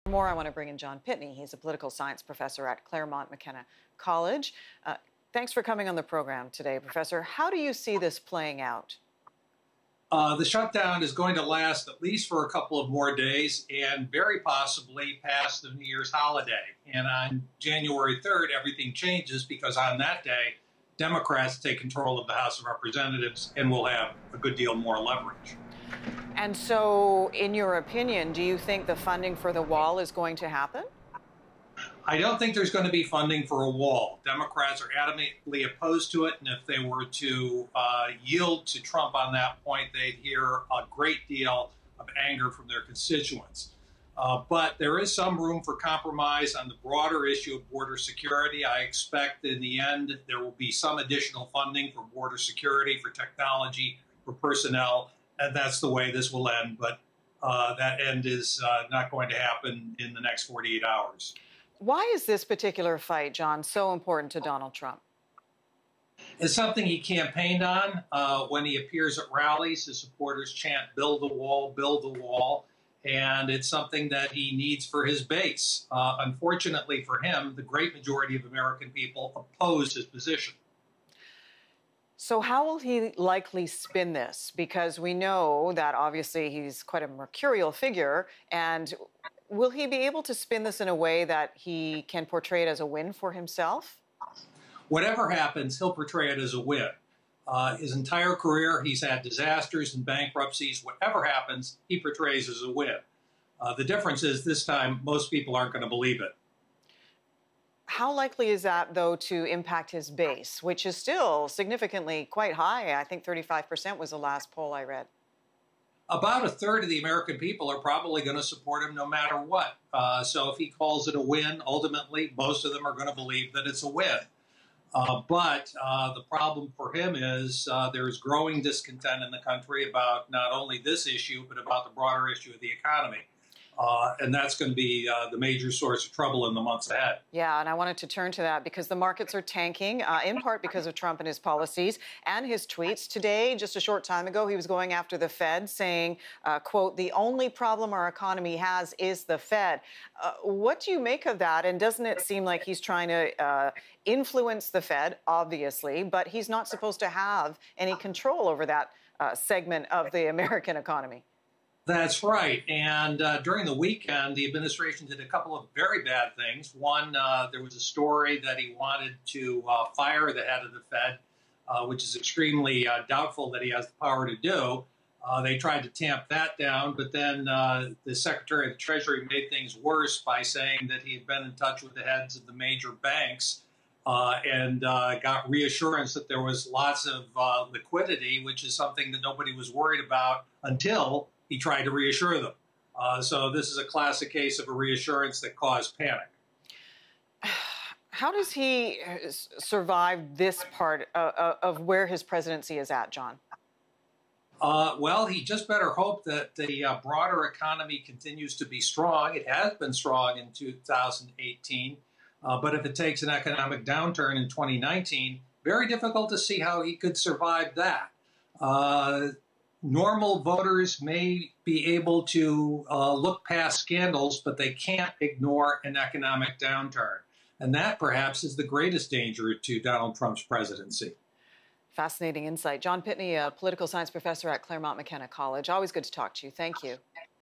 More, I want to bring in John Pitney. He's a political science professor at Claremont McKenna College. Thanks for coming on the program today, Professor. How do you see this playing out? The shutdown is going to last at least for a couple of more days and very possibly past the New Year's holiday. And on January 3rd, everything changes because on that day, Democrats take control of the House of Representatives and will have a good deal more leverage. And so, in your opinion, do you think the funding for the wall is going to happen? I don't think there's going to be funding for a wall. Democrats are adamantly opposed to it, and if they were to yield to Trump on that point, they'd hear a great deal of anger from their constituents. But there is some room for compromise on the broader issue of border security. I expect in the end there will be some additional funding for border security, for technology, for personnel, and that's the way this will end. But that end is not going to happen in the next 48 hours. Why is this particular fight, John, so important to Donald Trump? It's something he campaigned on. When he appears at rallies, his supporters chant, "Build the wall, build the wall." And it's something that he needs for his base. Unfortunately for him, the great majority of American people oppose his position. So how will he likely spin this? Because we know that obviously he's quite a mercurial figure. And will he be able to spin this in a way that he can portray it as a win for himself? Whatever happens, he'll portray it as a win. His entire career, he's had disasters and bankruptcies. Whatever happens, he portrays as a win. The difference is this time, most people aren't going to believe it. How likely is that, though, to impact his base, which is still significantly quite high? I think 35% was the last poll I read. About a third of the American people are probably going to support him no matter what. So if he calls it a win, ultimately, most of them are going to believe that it's a win. But the problem for him is there's growing discontent in the country about not only this issue, but about the broader issue of the economy. And that's going to be the major source of trouble in the months ahead. Yeah, and I wanted to turn to that because the markets are tanking, in part because of Trump and his policies and his tweets. Today, just a short time ago, he was going after the Fed, saying, quote, "The only problem our economy has is the Fed." What do you make of that? And doesn't it seem like he's trying to influence the Fed, obviously, but he's not supposed to have any control over that segment of the American economy? That's right. And during the weekend, the administration did a couple of very bad things. One, there was a story that he wanted to fire the head of the Fed, which is extremely doubtful that he has the power to do. They tried to tamp that down, but then the Secretary of the Treasury made things worse by saying that he had been in touch with the heads of the major banks and got reassurance that there was lots of liquidity, which is something that nobody was worried about until he tried to reassure them. So this is a classic case of a reassurance that caused panic. How does he survive this part of where his presidency is at, John? Well, he just better hope that the broader economy continues to be strong. It has been strong in 2018. But if it takes an economic downturn in 2019, very difficult to see how he could survive that. Normal voters may be able to look past scandals, but they can't ignore an economic downturn. And that, perhaps, is the greatest danger to Donald Trump's presidency. Fascinating insight. John Pitney, a political science professor at Claremont McKenna College. Always good to talk to you. Thank you.